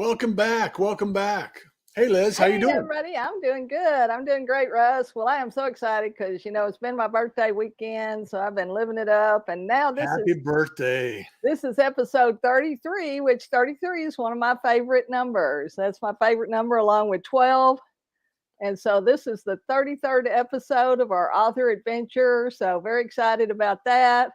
Welcome back. Welcome back. Hey, Liz, how you Hey, doing? everybody. I'm doing good. I'm doing great, Russ. Well, I am so excited because, it's been my birthday weekend, so I've been living it up. And now this Happy is birthday. this is episode 33, which 33 is one of my favorite numbers. That's my favorite number along with 12. And so this is the 33rd episode of our author adventure. So very excited about that.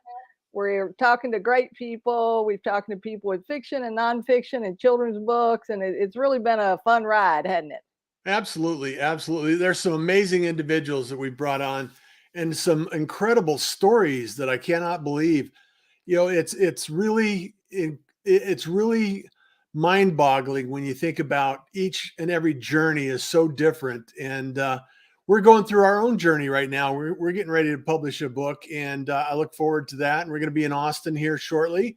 We're talking to great people. We've talked to people with fiction and nonfiction and children's books, and it's really been a fun ride, hasn't it? Absolutely. Absolutely. There's some amazing individuals that we brought on and some incredible stories that I cannot believe. It's really mind-boggling when you think about each and every journey is so different. And we're going through our own journey right now. We're getting ready to publish a book, and I look forward to that. And we're going to be in Austin here shortly,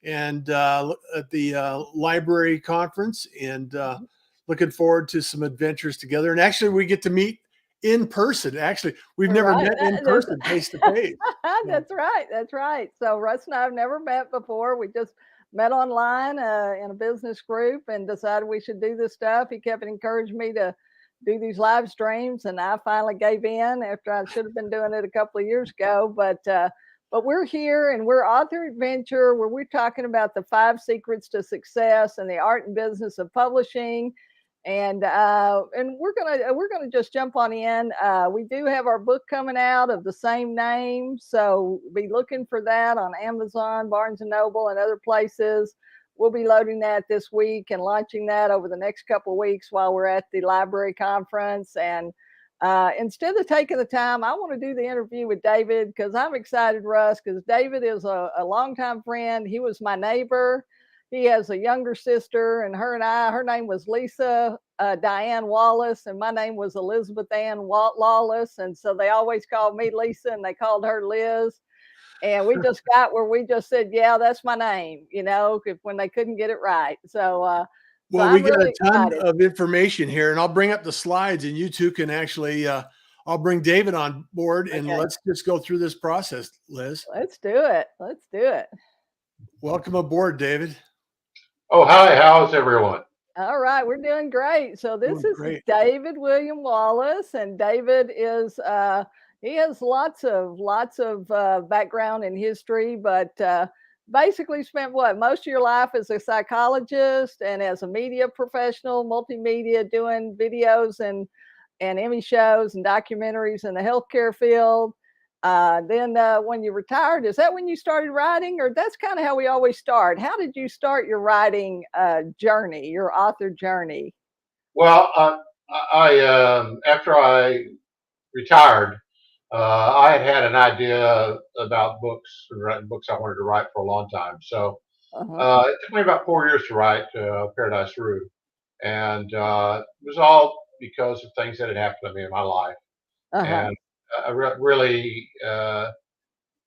and at the library conference, and looking forward to some adventures together. And actually, we get to meet in person. Actually, we've never Right. met in person, face to face. That's right. That's right. So Russ and I have never met before. We just met online in a business group and decided we should do this stuff. He kept encouraging me to do these live streams, and I finally gave in after I should have been doing it a couple of years ago. But we're here, and we're author adventure, where we're talking about the 5 secrets to success and the art and business of publishing. And we're gonna just jump on in. We do have our book coming out of the same name, so be looking for that on Amazon, Barnes and Noble, and other places. We'll be loading that this week and launching that over the next couple of weeks while we're at the library conference. And instead of taking the time, I want to do the interview with David because I'm excited, Russ, because David is a longtime friend. He was my neighbor. He has a younger sister, and her name was Lisa Diane Wallace, and my name was Elizabeth Ann Lawless. And so they always called me Lisa, and they called her Liz. And we just got where we just said, yeah, that's my name, when they couldn't get it right. So Well, we I'm got really a ton excited. of information here, and I'll bring up the slides, and you two can actually. I'll bring David on board, and Okay, let's just go through this process, Liz. let's do it. Let's do it. Welcome aboard, David. Oh, hi. How's everyone? All right, we're doing great. So this Doing is great. David William Wallace, and David is he has lots of background in history, but basically spent what most of your life as a psychologist and as a media professional, multimedia, doing videos and Emmy shows and documentaries in the healthcare field. Then when you retired, is that when you started writing, or that's kind of how we always start? How did you start your writing journey, your author journey? Well, after I retired, I had an idea about books and writing books I wanted to write for a long time. So Uh-huh. it took me about 4 years to write Paradis Rue, and it was all because of things that had happened to me in my life, Uh-huh. and I really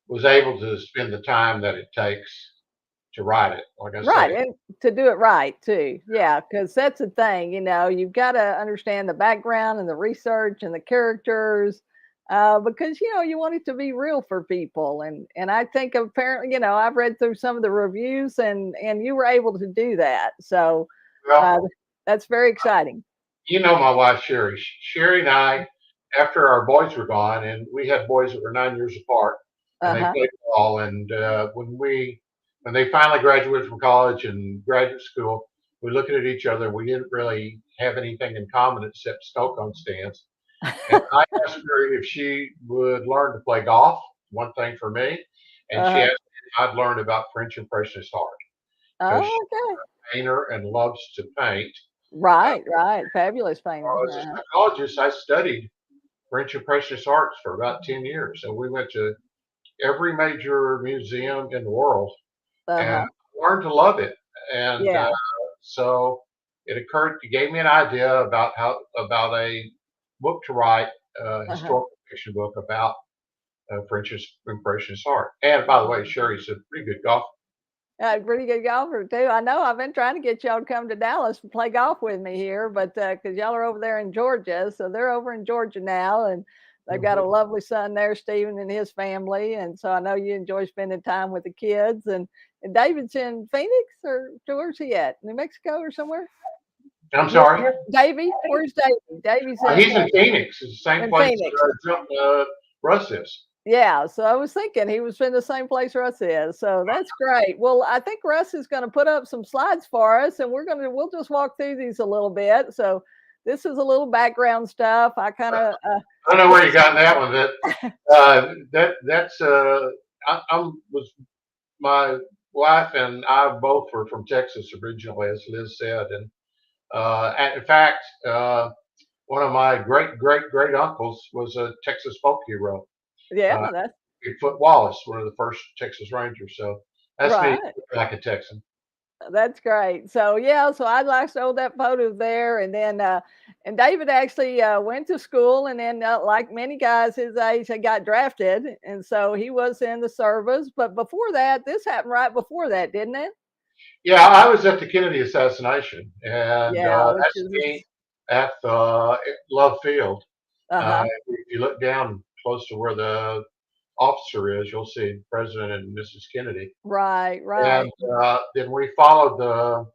was able to spend the time that it takes to write it. Like I Right, say, and to do it right too. Yeah, because that's the thing, you've got to understand the background and the research and the characters, because you want it to be real for people. And I think apparently, I've read through some of the reviews, and you were able to do that. So well, uh, that's very exciting. you know my wife Sherry. Sherry and I, after our boys were gone, and we had boys that were 9 years apart, and they Uh-huh. played ball. And when they finally graduated from college and graduate school, we looked at each other. We didn't really have anything in common except snow cone stands. And I asked her if she would learn to play golf. One thing for me, and she Uh-huh. asked me if I'd learned about French Impressionist art because she's Oh, okay. a painter and loves to paint. Right, right. Fabulous painter. As a psychologist, I studied French Impressionist arts for about 10 years. So we went to every major museum in the world and Uh-huh. learned to love it. And Yeah. so it gave me an idea about a book to write, a Uh-huh. historical fiction book about French Impressionist art. And by the way, Sherry's a pretty good golfer. Pretty good golfer too. I know I've been trying to get y'all to come to Dallas and play golf with me here, but because y'all are over there in Georgia, so they're over in Georgia now, and They've got a lovely son there, Stephen, and his family, and so I know you enjoy spending time with the kids. And David's in Phoenix, or where's he at? New Mexico or somewhere? I'm sorry. Davy, where's Davy? Davy's He's in Phoenix. It's the same in place Phoenix. Russ is. Yeah, so I was thinking he was in the same place Russ is. So that's great. Well, I think Russ is going to put up some slides for us, and we'll just walk through these a little bit. So this is a little background stuff. I kind of I don't know where you got that one. That's was my wife and I both were from Texas originally, as Liz said, and in fact, one of my great uncles was a Texas folk hero. yeah, that's Bigfoot Wallace, one of the first Texas Rangers. So that's right. me, like a Texan. That's great. So yeah, so I'd like to show that photo there, and then and David actually went to school, and then like many guys his age, he got drafted, and so he was in the service. But before that, this happened right before that, didn't it? Yeah, I was at the Kennedy assassination, and Yeah, which that's is me at Love Field. uh-huh. If you look down close to where the officer is, you'll see President and Mrs. Kennedy. Right, right. And then we followed the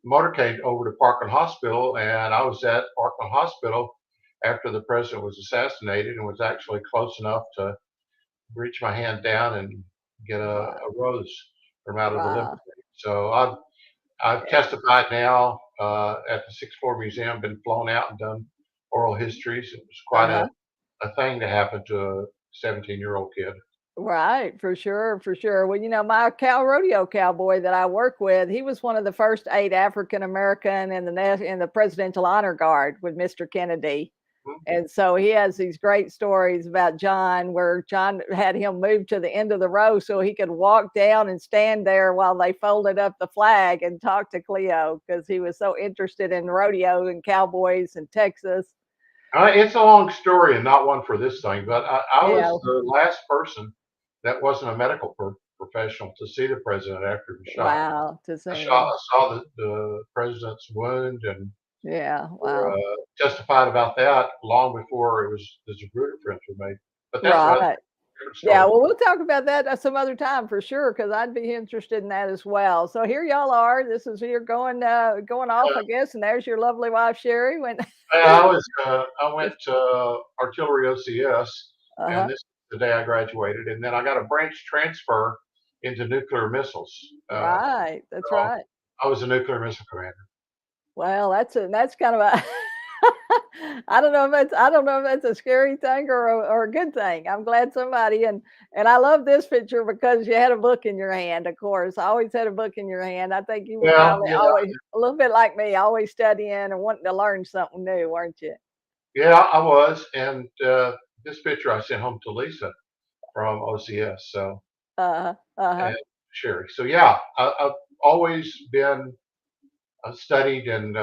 motorcade over to Parkland Hospital, and I was at Parkland Hospital after the president was assassinated, and was actually close enough to reach my hand down and get a rose from out of the Wow. limousine. So I've testified now at the Sixth Floor Museum, been flown out and done oral histories. It was quite a thing to happen to a 17-year-old kid. Right, for sure, for sure. Well, my rodeo cowboy that I work with, he was one of the first 8 African American in the Presidential Honor Guard with Mr. Kennedy. And so he has these great stories about John, where John had him move to the end of the row so he could walk down and stand there while they folded up the flag and talk to Cleo, because he was so interested in rodeo and cowboys in Texas. It's a long story and not one for this thing, but I Yeah. was the last person that wasn't a medical professional to see the president after he was shot. Wow, to see I him. saw the president's wound, and Yeah, wow. testified about that long before the Zapruder prints were made. But that's another Right. different story. Yeah, well, we'll talk about that some other time for sure, because I'd be interested in that as well. So here y'all are. This is you're going off, I guess, and there's your lovely wife Sherry. I went to Artillery OCS, and this is the day I graduated, and then I got a branch transfer into nuclear missiles. Right, that's so right. I was a nuclear missile commander. Well, that's kind of a I don't know if that's a scary thing or a good thing. I'm glad somebody and I love this picture because you had a book in your hand. Of course, I always had a book in your hand. I think you were probably always a little bit like me, always studying and wanting to learn something new, weren't you? Yeah, I was, and this picture I sent home to Lisa from OCS. So and Sherry. So yeah, I've always been studied and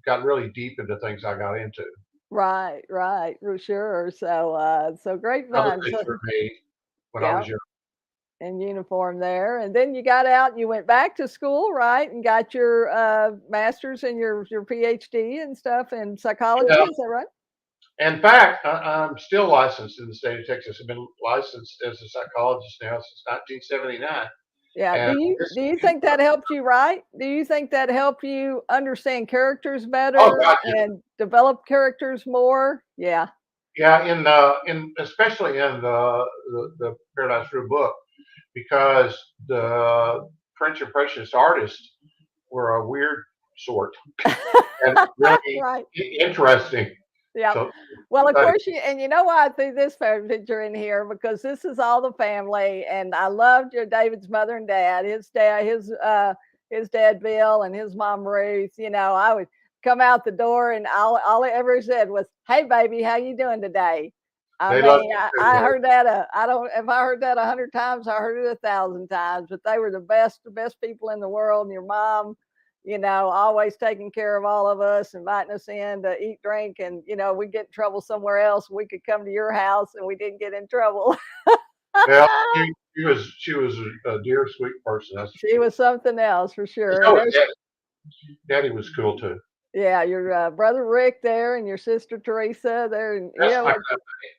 got really deep into things I got into. Right, for sure. So great fun. For me when I was young. In uniform there, and then you got out and you went back to school, right, and got your master's and your PhD and stuff in psychology. Is that right? In fact, I'm still licensed in the state of Texas. I've been licensed as a psychologist now since 1979. Yeah. Do you think that helped you write? Do you think that helped you understand characters better and develop characters more? Yeah. Yeah, in especially in the Paradis Rue book, because the French Impressionist artists were a weird sort and really interesting. Yeah. So, well, of course, you know why I threw this picture in here, because this is all the family, and I loved your David's mother and dad. His dad Bill and his mom Ruth. I would come out the door, and all I ever said was, "Hey, baby, how you doing today?" I heard that. If I heard that 100 times, I heard it 1,000 times. But they were the best people in the world. And your mom, always taking care of all of us, inviting us in to eat, drink, and we get in trouble somewhere else. We could come to your house, and we didn't get in trouble. Well, she was a dear, sweet person. She was something else for sure. Daddy was cool too. Yeah, your brother Rick there, and your sister Teresa there, and That's my company.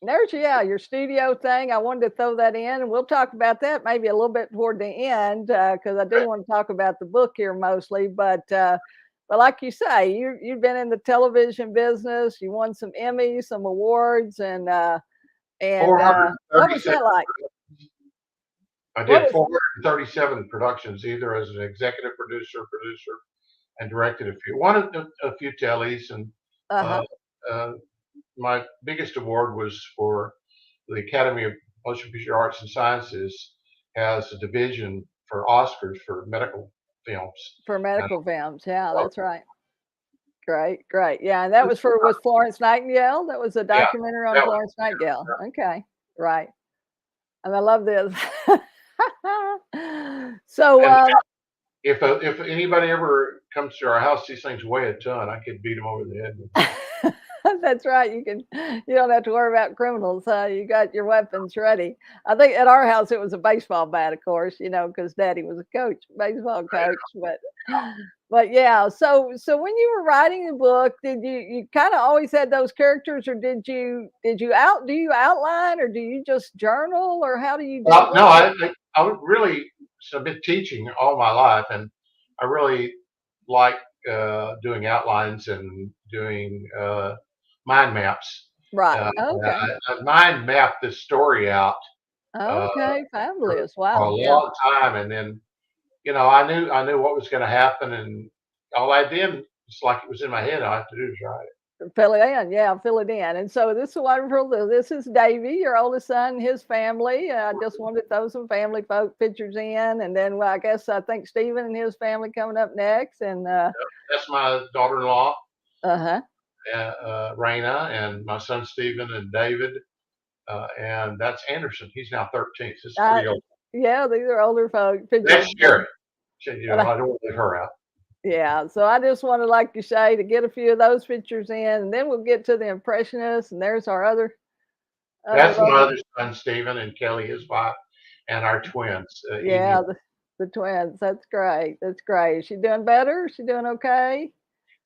There's your studio thing. I wanted to throw that in, and we'll talk about that maybe a little bit toward the end because I do want to talk about the book here mostly. But like you say, you've been in the television business. You won some Emmys, some awards, and what was 437. that like? I What did was 437 productions, either as an executive producer, and directed a few tellies. And uh-huh. uh, uh, my biggest award was for the Academy of Motion Picture Arts and Sciences has a division for Oscars for medical films. For And medical films? Yeah, I- that's right. Great. Yeah, and that was with Florence Nightingale. That was a yeah, documentary on that was, Florence Nightingale. Okay, right. And I love this. So, and if anybody ever comes to our house, these things weigh a ton. I could beat them over the head with them. that's right. You don't have to worry about criminals. You got your weapons ready. I think at our house it was a baseball bat, of course, because Daddy was a coach, baseball coach. But yeah. So when you were writing the book, did you kind of always had those characters, or do you outline, or do you just journal, or how do you do Well, no, it? I would really, so I've been teaching all my life, and I really like doing outlines and doing mind maps. Right. Uh, Okay. I mind mapped this story out uh, Okay. Fabulous. for a Wow. Yeah. long time, and then I knew what was going to happen, and all I did, it's like it was in my head. All I have to do is write it. Fill it in, yeah, fill it in. And so this is wonderful. This is Davy, your oldest son, his family. I just wanted to throw some family pictures in, and then I guess I think Stephen and his family coming up next. And That's my daughter-in-law, huh, Raina, and my son Stephen and David, and that's Anderson. He's now 13. This is pretty old. yeah, these are older folk That's pictures. Sherry. But I don't want to leave her out. yeah, so I just wanted, like you say, to get a few of those pictures in, and then we'll get to the Impressionists. And there's our That's my other other son, Stephen, and Kelly, his wife, and our twins, Amy. yeah, the twins. That's great. That's great. Is she doing better? Is she doing okay?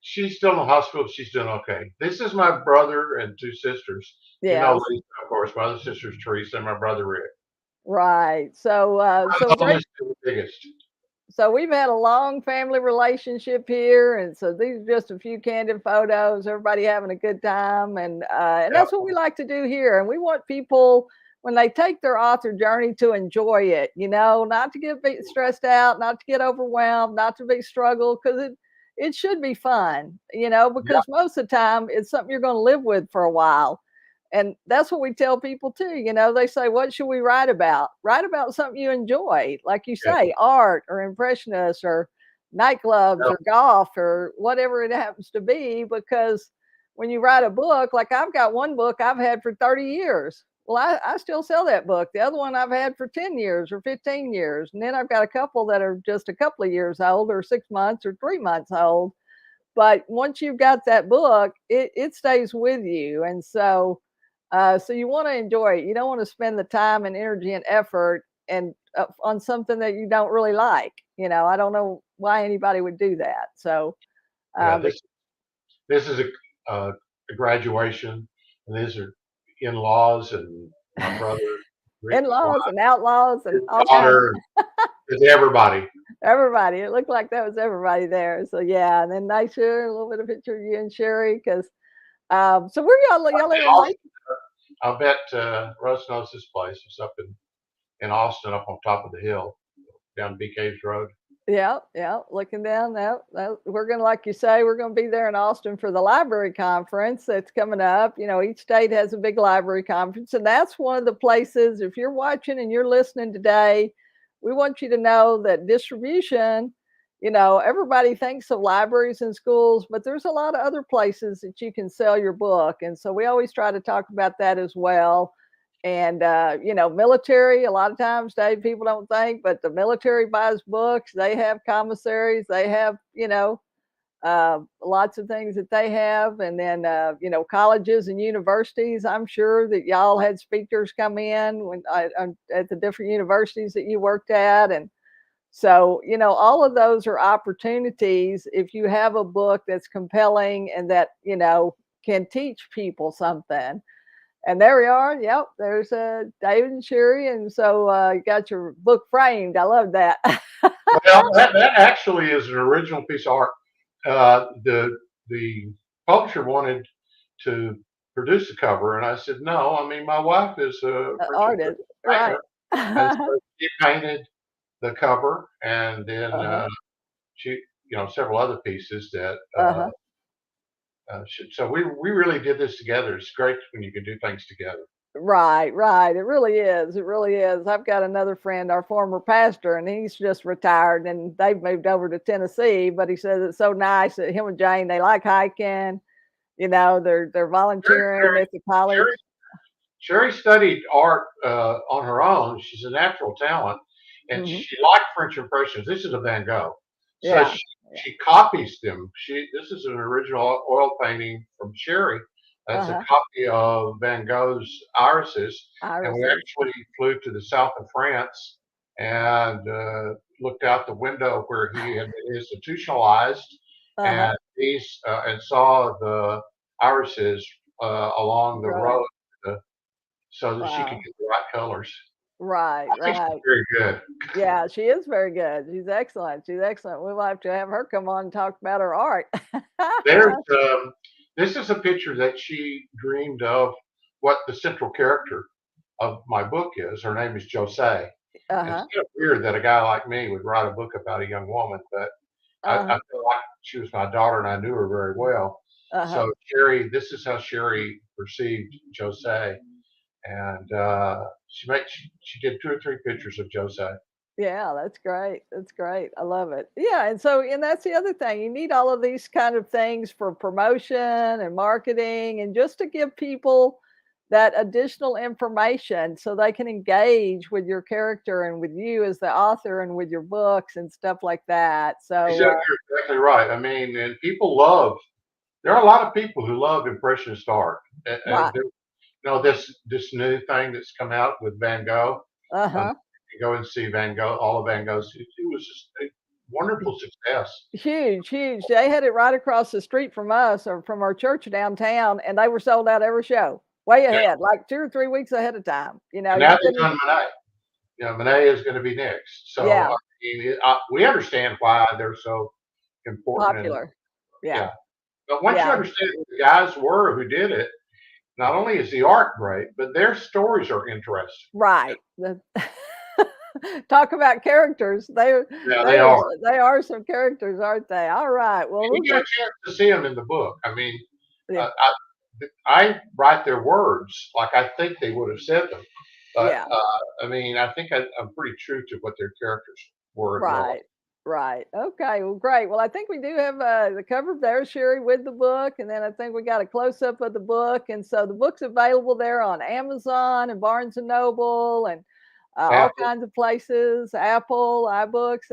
She's still in the hospital. She's doing okay. This is my brother and two sisters. You Yeah. know, Lisa, of course. My other sister's Teresa, and my brother Rick. Right. So, I'm so the great. oldest and the biggest. So we've had a long family relationship here, and so these are just a few candid photos. Everybody having a good time, and Yeah, that's what we like to do here. And we want people when they take their author journey to enjoy it. Not to get stressed out, not to get overwhelmed, not to be struggled, because it should be fun. yeah, Because most of the time it's something you're going to live with for a while. And that's what we tell people too. They say, what should we write about? Write about something you enjoy, like you yeah, say, art or impressionists or nightclubs yeah. or golf or whatever it happens to be. Because when you write a book, like I've got one book I've had for 30 years. Well, I still sell that book. The other one I've had for 10 years or 15 years. And then I've got a couple that are just a couple of years old or 6 months or 3 months old. But once you've got that book, it stays with you. And so you want to enjoy it. You don't want to spend the time and energy and effort and on something that you don't really like. I don't know why anybody would do that. So, Yeah, but this is a graduation, and these are in-laws and my brother Rick's wife, in-laws and outlaws and his all kinds. daughter. It's everybody. Everybody. It looked like that was everybody there. So yeah, and then nice here, a little bit of picture of you and Sherry, because so where y'all live in Lake? I bet Russ knows this place. It's up in Austin, up on top of the hill, down BK's Road. Yeah, looking down that we're gonna, like you say, we're gonna be there in Austin for the library conference that's coming up. Each state has a big library conference, and that's one of the places. If you're watching and you're listening today, we want you to know that distribution. Everybody thinks of libraries and schools, but there's a lot of other places that you can sell your book, and so we always try to talk about that as well. And military, a lot of times, Dave, people don't think, but the military buys books. They have commissaries. They have lots of things that they have. And then colleges and universities, I'm sure that y'all had speakers come in at the different universities that you worked at. And so all of those are opportunities if you have a book that's compelling and that can teach people something. And there we are. Yep, there's David and Sherry, and so you got your book framed. I love that. Well, that actually is an original piece of art. The publisher wanted to produce the cover, and I said no. I mean, my wife is a French Artist, right? painter, and so she painted the cover, and then Uh-huh. she, several other pieces that. Uh-huh. So we really did this together. It's great when you can do things together. Right, right. It really is. It really is. I've got another friend, our former pastor, and he's just retired and they've moved over to Tennessee. But he says it's so nice that him and Jane, they like hiking, they're Sherry, volunteering at the college. Sherry, Sherry studied art on her own. She's a natural talent, and Hmm. she liked French Impressionists. This is a Van Gogh, so Yeah. she copies them. This is an original oil painting from Sherry. That's a Uh-huh. copy of Van Gogh's irises, and we Irises. actually flew to the south of France and looked out the window where he had been institutionalized, Uh-huh. and saw the irises along the Right. road so that she could Wow. get the right colors. Right, I think she's right. very good. Yeah, she is very good. She's excellent. She's excellent. We'll have to have her come on and talk about her art. There's this is a picture that she dreamed of what the central character of my book is. Her name is Josay. And it's Uh-huh. kind of weird that a guy like me would write a book about a young woman, but I Uh-huh. feel like she was my daughter and I knew her very well. Uh-huh. So this is how Sherry perceived Josay. And she did 2 or 3 pictures of Josay. Yeah, that's great. That's great. I love it. Yeah, and that's the other thing. You need all of these kind of things for promotion and marketing and just to give people that additional information so they can engage with your character and with you as the author and with your books and stuff like that. So, You're exactly right. I mean, and there are a lot of people who love Impressionist art. right. This new thing that's come out with Van Gogh. Uh-huh. You go and see Van Gogh, all of Van Gogh's. It was just a wonderful success. Huge, huge. They had it right across the street from us or from our church downtown, and they were sold out every show, way Yeah. ahead, like 2 or 3 weeks ahead of time. And You now they've couldn't. done Monet. Monet is going to be next. So Yeah, I mean, we understand why they're so important. And popular. Yeah, yeah, but once you yeah, understand who the guys were who did it, not only is the art great, but their stories are interesting. right. Talk about characters. Yeah, they are. They are some characters, aren't they? All right. Well, And you we'll get a get chance to see them in the book. I mean, yeah, uh, I write their words like I think they would have said them. But yeah. I mean, I think I'm pretty true to what their characters were in real life. Right. Right. Okay. Well, great. Well, I think we do have the cover there, Sherry, with the book, and then I think we got a close up of the book, and so the book's available there on Amazon and Barnes and Noble and all Apple. kinds of places, Apple, iBooks,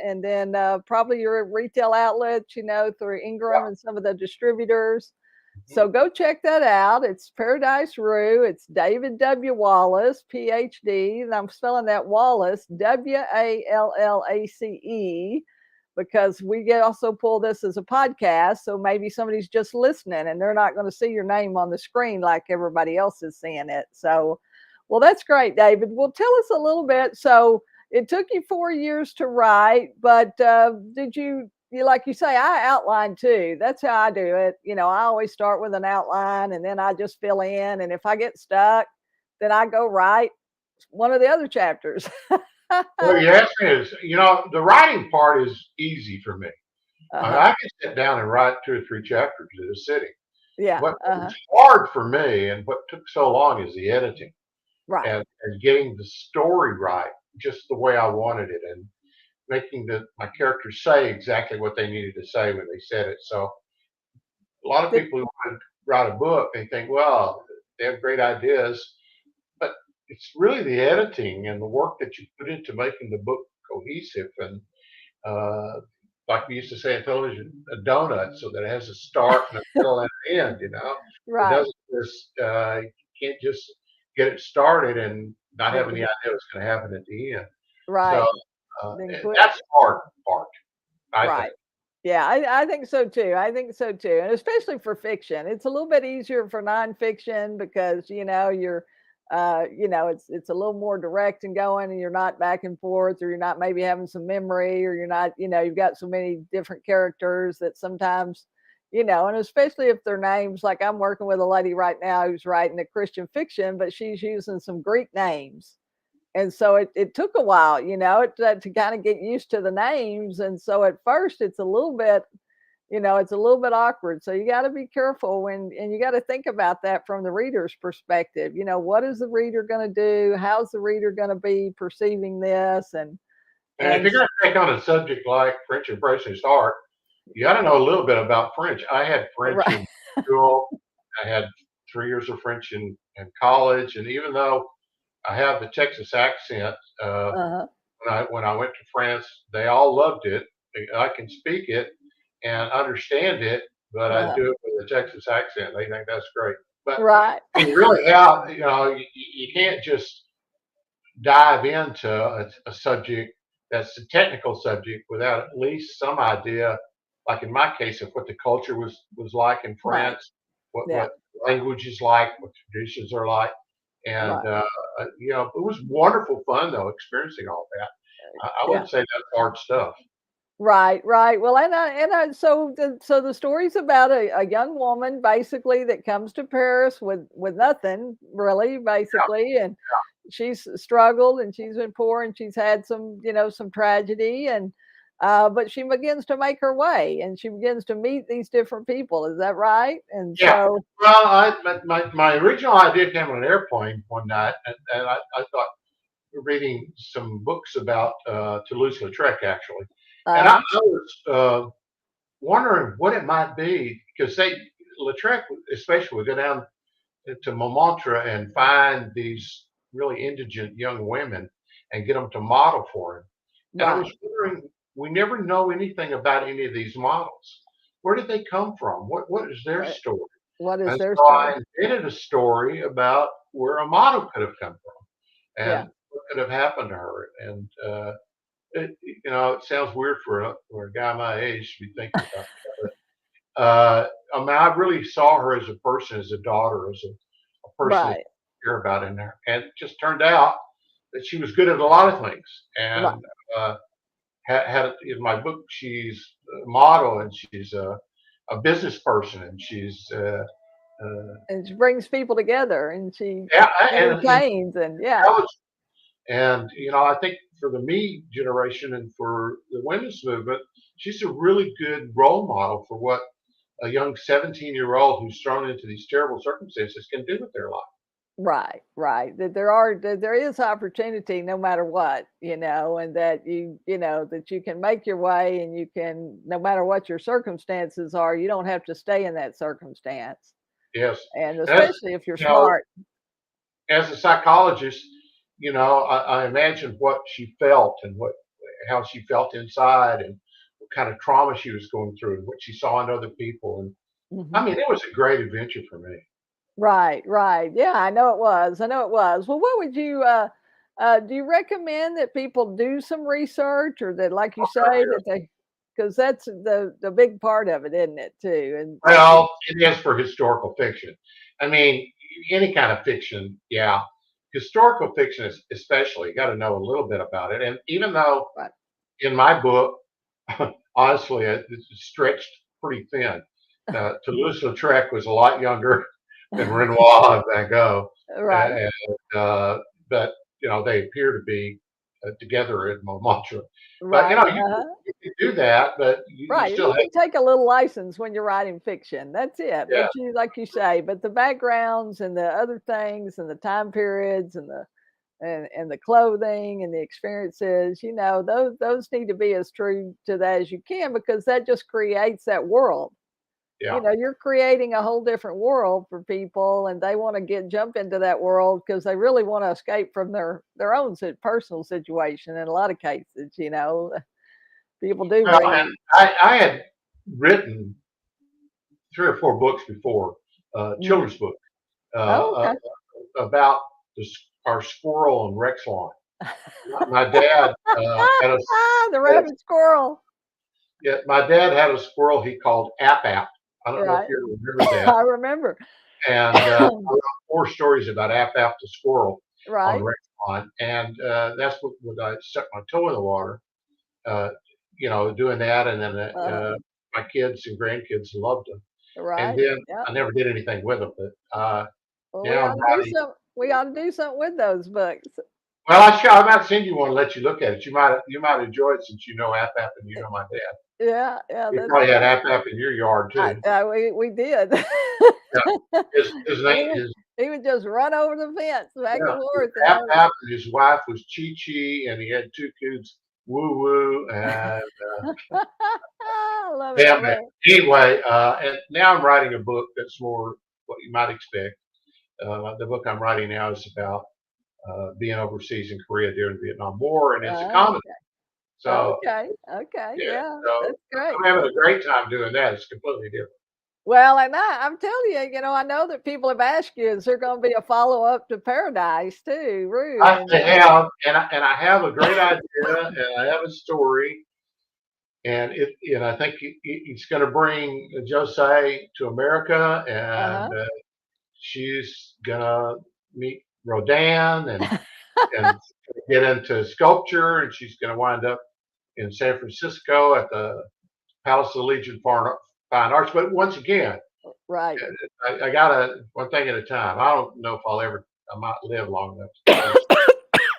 and then probably your retail outlets, through Ingram Yeah. and some of the distributors. Mhm. So go check that out. It's Paradis Rue. It's David W. Wallace, PhD. And I'm spelling that Wallace, Wallace, because we get also pull this as a podcast. So maybe somebody's just listening and they're not going to see your name on the screen like everybody else is seeing it. So, well, that's great, David. Well, tell us a little bit. So it took you 4 years to write, but did you like you say, I outline too. That's how I do it. I always start with an outline and then I just fill in. And if I get stuck, then I go write one of the other chapters. Well, you asked me is, the writing part is easy for me. Uh-huh. I can sit down and write 2 or 3 chapters at a sitting. Yeah. What Uh-huh. was hard for me and what took so long is the editing Right. and getting the story right, just the way I wanted it, and making my characters say exactly what they needed to say when they said it. So a lot of Did, people who want to write a book, they think, well, they have great ideas, but it's really the editing and the work that you put into making the book cohesive and uh, like we used to say in television, a donut, so that it has a start and a middle and an end. It right. doesn't just you can't just get it started and not have any Then idea what's going to happen at the end. So right. Then quit. that's the hard part, I think. Right. Yeah, I think so too. I think so too. And especially for fiction. It's a little bit easier for nonfiction because, it's a little more direct and going and you're not back and forth, or you're not maybe having some memory, or you're not, you've got so many different characters that sometimes, and especially if their names, like I'm working with a lady right now who's writing a Christian fiction, but she's using some Greek names. And so it took a while, to kind of get used to the names. And so at first it's a little bit, it's a little bit awkward. So you got to be careful and you got to think about that from the reader's perspective. What is the reader going to do? How's the reader going to be perceiving this? And if you're going to take on a subject like French Impressionist art, you got to know a little bit about French. I had French right, in school. I had 3 years of French in college, and even though I have the Texas accent, uh-huh, when I went to France, they all loved it. I can speak it and understand it, but I uh-huh, do it with a Texas accent. They think that's great. But right, you really have, you can't just dive into a subject that's a technical subject without at least some idea, like in my case, of what the culture was like in right, France, yeah, what language is like, what traditions are like, and right, it was wonderful fun though experiencing all that. I yeah. wouldn't say that's hard stuff. Right, right. Well, so the story's about a young woman basically that comes to Paris with nothing really, Yeah, basically, and she's struggled and she's been poor and she's had some tragedy, and but she begins to make her way and she begins to meet these different people. Is that right? And yeah. so, Well, my original idea came on an airplane one night, and I thought reading some books about Toulouse-Lautrec actually, and I uh, was wondering what it might be because Lautrec especially would go down to Montmartre and find these really indigent young women and get them to model for him. And I was right, wondering, we never know anything about any of these models. Where did they come from? What is their right. story? What is And their so story? I invented a story about where a model could have come from Yeah, and what could have happened to her. And it sounds weird for a guy my age to be thinking about that. But, I mean, I really saw her as a person, as a daughter, as a person that right, you care about in there. And it just turned out that she was good at a lot of things. right. And had in my book, she's a model and she's a business person and she's And she brings people together and she yeah, and entertains and that yeah. was and I think for the me generation and for the women's movement, she's a really good role model for what a young 17-year-old who's thrown into these terrible circumstances can do with their life. Right, right. That there is opportunity no matter what, and that that you can make your way and you can, no matter what your circumstances are, you don't have to stay in that circumstance. Yes, And as especially if you're you know, smart. as a psychologist, I imagine what she felt and how she felt inside and what kind of trauma she was going through and what she saw in other people. And I Mhm. mean, it was a great adventure for me. Right, right. Yeah, I know it was. I know it was. Well, what would you do you recommend that people do some research, or that, like you say, that they, because that's the big part of it, isn't it, too? And like you, Well, it is for historical fiction. I mean, any kind of fiction, yeah. Historical fiction, especially, got to know a little bit about it. And even though right, in my book, honestly, it's stretched pretty thin. Toulouse-Lautrec was a lot younger than Renoir and Van Gogh, right, and but they appear to be together in Montmartre. But right. you can do that, but you Right, still you have can take a little license when you're writing fiction. That's it. yeah, But you, like you say, but the backgrounds and the other things and the time periods and the clothing and the experiences, those need to be as true to that as you can, because that just creates that world. yeah. You're creating a whole different world for people, and they want to jump into that world because they really want to escape from their own personal situation. In a lot of cases, people do Well, and bring. I had written 3 or 4 books before, Mhm. children's books, Oh, uh, okay. about our squirrel and Rex lawn. My dad had a The had a rabbit squirrel. Yeah, my dad had a squirrel he called App App. I don't know if Right. you remember that. I remember. And I wrote 4 stories about App App the squirrel on Right. Rexon, and that's what I stuck my toe in the water, uh, doing that, and then my kids and grandkids loved them. And Right. then Yeah. I never did anything with them, but Well, we now ought I'm to do writing. some. We ought to do something with those books. Well, I might send you one and let you look at it. You might enjoy it since you know App App and you know my dad. Yeah. Yeah. You That's probably had great. App App in your yard too. We did. Yeah. His And name is he would just run over the fence back Yeah, and forth. And App App, and his wife was Chi Chi, and he had 2 kids, Woo Woo, and I love it. I Bam Bam. love it. Anyway, and now I'm writing a book that's more what you might expect. The book I'm writing now is about being overseas in Korea during the Vietnam War, and it's a comedy. So, Okay. Okay. yeah, Yeah. so That's great. I'm having a great time doing that. It's completely different. Well, and I'm telling you, I know that people have asked you, is there going to be a follow up to Paradise too, Rue? I have, and I have a great idea, and I have a story, and I think he's going to bring Josay to America, and she's going to meet Rodin and get into sculpture, and she's going to wind up in San Francisco at the Palace of the Legion Fine Arts. But once again, Right. I got to one thing at a time. I don't know if I might live long enough.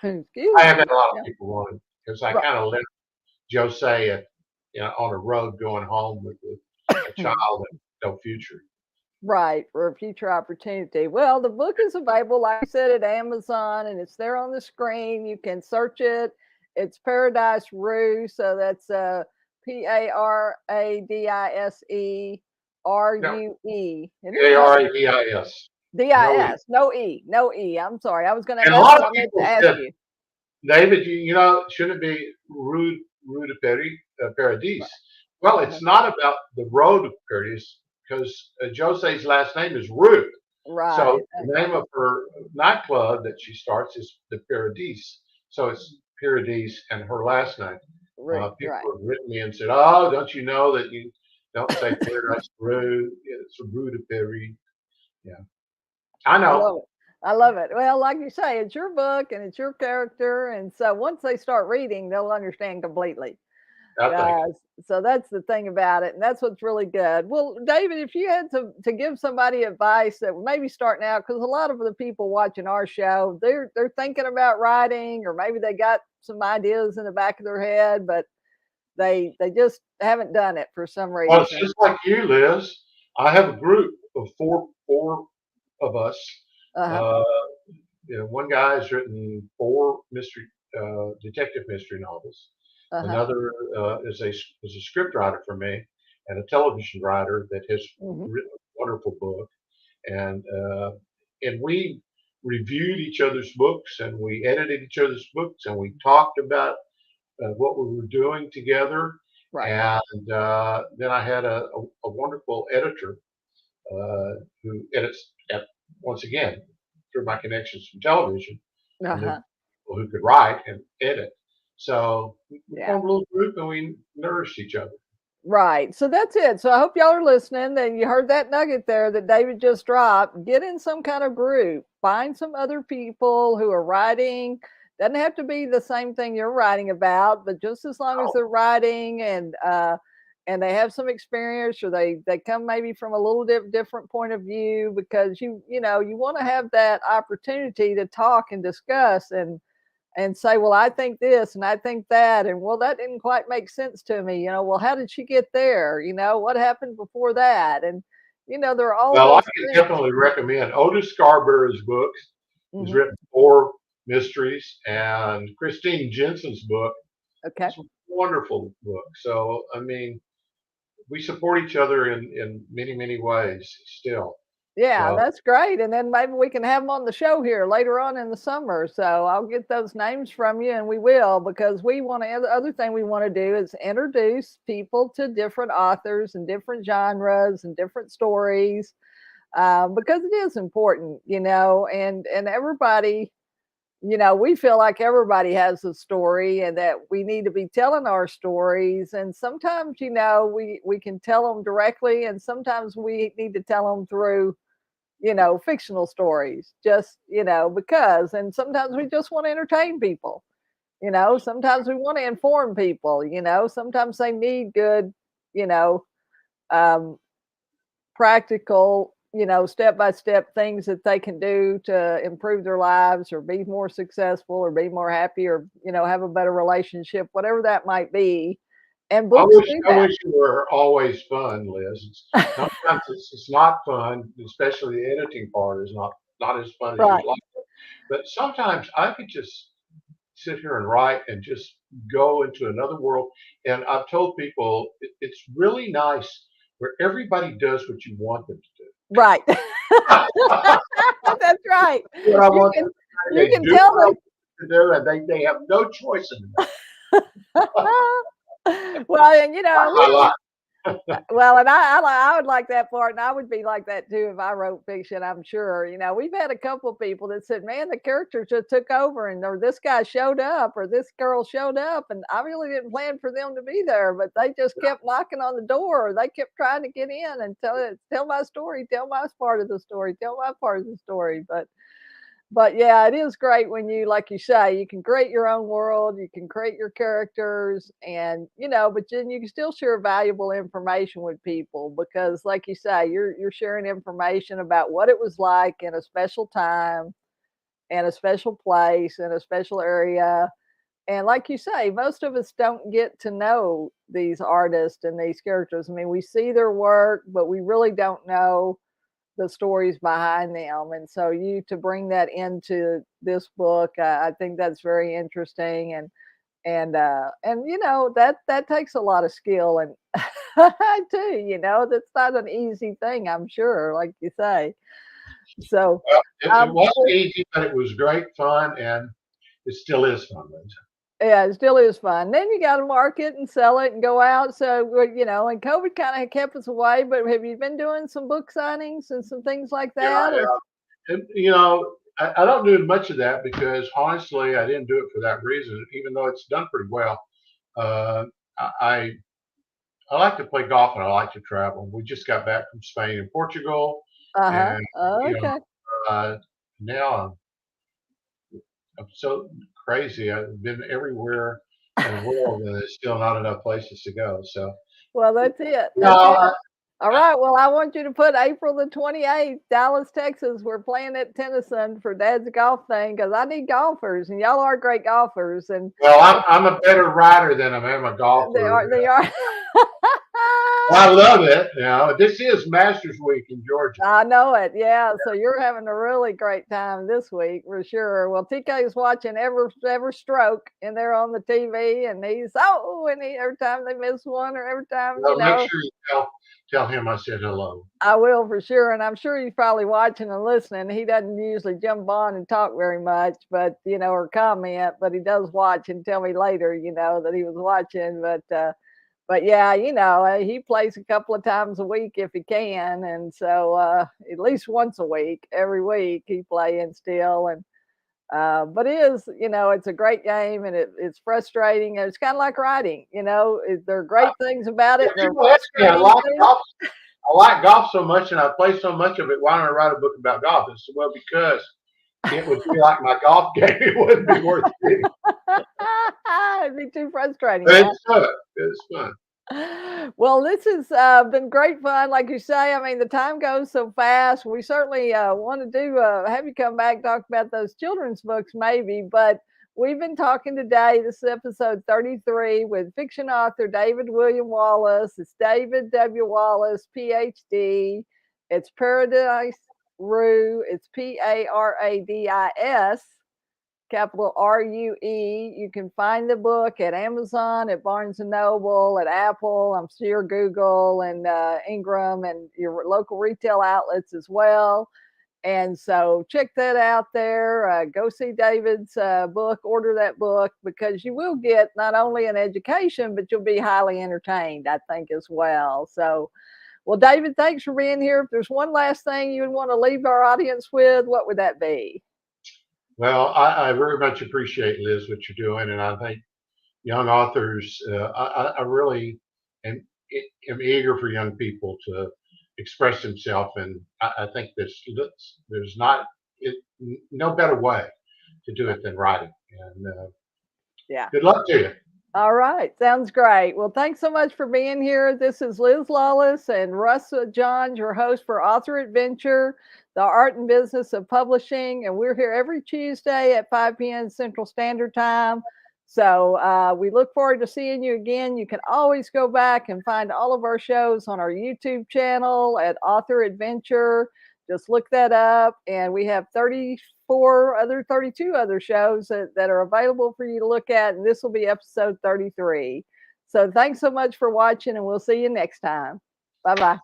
Excuse I me. have had a lot of Yeah. people wanting because I Right. kind of left Josay on a road going home with a child and no future. Right, for a future opportunity. Well, the book is available, like I said, at Amazon, and it's there on the screen. You can search it. It's Paradise Rue, so that's No, Paradise. Isn't it? No, Aradis. No E. DIS. No E. No E. I'm sorry. I was going to. And a That's lot what of I meant to people ask said, you. David, shouldn't it be Rue de Paradis? Well, it's not about the road of Paradis because Josay's last name is Rue. Right. So the name of her nightclub that she starts is the Paradis. So it's Paradis and her last name. Right. People have written me and said, "Oh, don't you know that you don't say Paradise Rue? It's Rue de Paris." Yeah, I I know. love it. I love it. Well, like you say, it's your book and it's your character, and so once they start reading, they'll understand completely. I think. So that's the thing about it, and that's what's really good. Well, David, if you had to give somebody advice that maybe starting out, because a lot of the people watching our show, they're thinking about writing, or maybe they got some ideas in the back of their head, but they just haven't done it for some Well, it's reason. just like you, Liz. I have a group of four of us. Uh-huh. Uh, one guy has written 4 detective mystery novels. Uh-huh. Another is a script writer for me and a television writer that has Hmm. written a wonderful book. And we reviewed each other's books and we edited each other's books and we talked about what we were doing together. Right. And then I had a wonderful editor who edits once again through my connections from television. I knew Uh-huh. people who could write and edit. So we Yeah. formed a little group and we nourished each other. Right. So that's it. So I hope y'all are listening and you heard that nugget there that David just dropped. Get in some kind of group, find some other people who are writing. Doesn't have to be the same thing you're writing about, but just as long as Oh, they're writing and they have some experience, or they come maybe from a little different point of view, because you want to have that opportunity to talk and discuss and say, well, I think this and I think that, and well, that didn't quite make sense to me. Well, how did she get there? What happened before that? And there are all well, I those can things. definitely recommend Otis Scarborough's books. He's Hmm. written 4 mysteries, and Christine Jensen's book Okay. is a wonderful book. So, I mean, we support each other in many, many ways still. Yeah, So, that's great. And then maybe we can have them on the show here later on in the summer. So I'll get those names from you, and we will, because we want to. The other thing we want to do is introduce people to different authors and different genres and different stories, because it is important, and everybody we feel like everybody has a story and that we need to be telling our stories. And sometimes, we can tell them directly, and sometimes we need to tell them through, fictional stories, just, because, and sometimes we just want to entertain people, sometimes we want to inform people, sometimes they need good, you know, um, practical, step by step things that they can do to improve their lives or be more successful or be more happy or, have a better relationship, whatever that might be. And I books wish do I that. wish it were always fun, Liz. Sometimes it's not fun, especially the editing part is not as fun as Right. you'd like. But sometimes I could just sit here and write and just go into another world. And I've told people it's really nice where everybody does what you want them to do. Right. That's right. What I You want can them to do, you they can do what tell I them. want them to do, and they have no choice in that. Well, and That's my life. well, and I would like that part, and I would be like that too if I wrote fiction. I'm sure. We've had a couple of people that said, "Man, the characters just took over, and or this guy showed up, or this girl showed up, and I really didn't plan for them to be there, but they just kept knocking on the door, or they kept trying to get in and tell my story, tell my part of the story, tell my part of the story." But yeah, it is great when you, like you say, you can create your own world, you can create your characters, and but then you can still share valuable information with people because, like you say, you're sharing information about what it was like in a special time and a special place and a special area. And like you say, most of us don't get to know these artists and these characters. I mean, we see their work, but we really don't know the stories behind them. And so you to bring that into this book, I think that's very interesting. And that takes a lot of skill and too, that's not an easy thing, I'm sure, like you say. So Well, it wasn't well, easy, but it was great fun, and it still is fun, Liz. yeah, it still is fun. Then you got to market and sell it and go out. So, and COVID kind of kept us away. But have you been doing some book signings and some things like Yeah, that? Or and, I don't do much of that because honestly, I didn't do it for that reason, even though it's done pretty well. Uh, I I like to play golf and I like to travel. We just got back from Spain and Portugal, uh-huh. and Oh, you know, okay. now I'm so crazy. I've been everywhere in the world, and there's still not enough places to go. So, Well, that's it. no, That's it. All right. Well, I want you to put April the 28th, Dallas, Texas. We're playing at Tennyson for Dad's golf thing because I need golfers, and y'all are great golfers, and well, I'm a better rider than I am a they golfer. are. They are. I love it. This is Masters Week in Georgia. I know it. Yeah. So you're having a really great time this week for sure. Well, TK is watching every stroke and they're on the TV and every time they miss one or every time, Well, make sure you tell him I said hello. I will for sure. And I'm sure he's probably watching and listening. He doesn't usually jump on and talk very much, or comment, but he does watch and tell me later, that he was watching. But yeah, he plays a couple of times a week if he can, and so at least once a week, every week he playing still, and but it's a great game, and it's frustrating, and it's kind of like writing, there are great things about it, If and there are people ask me, frustrating things. I like golf so much and I play so much of it. Why don't I write a book about golf? I said, well, because it would be like my golf game. It wouldn't be worth reading. It'd be too frustrating. But Huh? it's fun. It's fun. Well, this has been great fun. Like you say, I mean, the time goes so fast. We certainly want to have you come back and talk about those children's books, maybe. But we've been talking today. This is episode 33 with fiction author David William Wallace. It's David W. Wallace, PhD. It's Paradis Rue. It's Paradis. Capital RUE. You can find the book at Amazon, at Barnes and Noble, at Apple, I'm sure Google and Ingram and your local retail outlets as well. And so check that out there. Go see David's book, order that book, because you will get not only an education, but you'll be highly entertained, I think, as well. So, well, David, thanks for being here. If there's one last thing you would want to leave our audience with, what would that be? Well, I very much appreciate, Liz, what you're doing, and I think young authors, I really am, am eager for young people to express themselves, and I think there's not it, no better way to do it than writing. And Yeah. good luck to you. All right. Sounds great. Well, thanks so much for being here. This is Liz Lawless and Russ Johns, your host for Author Adventure, the art and business of publishing. And we're here every Tuesday at 5 p.m. Central Standard Time. So we look forward to seeing you again. You can always go back and find all of our shows on our YouTube channel at Author Adventure. Just look that up. And we have 32 other shows that are available for you to look at. And this will be episode 33. So thanks so much for watching, and we'll see you next time. Bye-bye.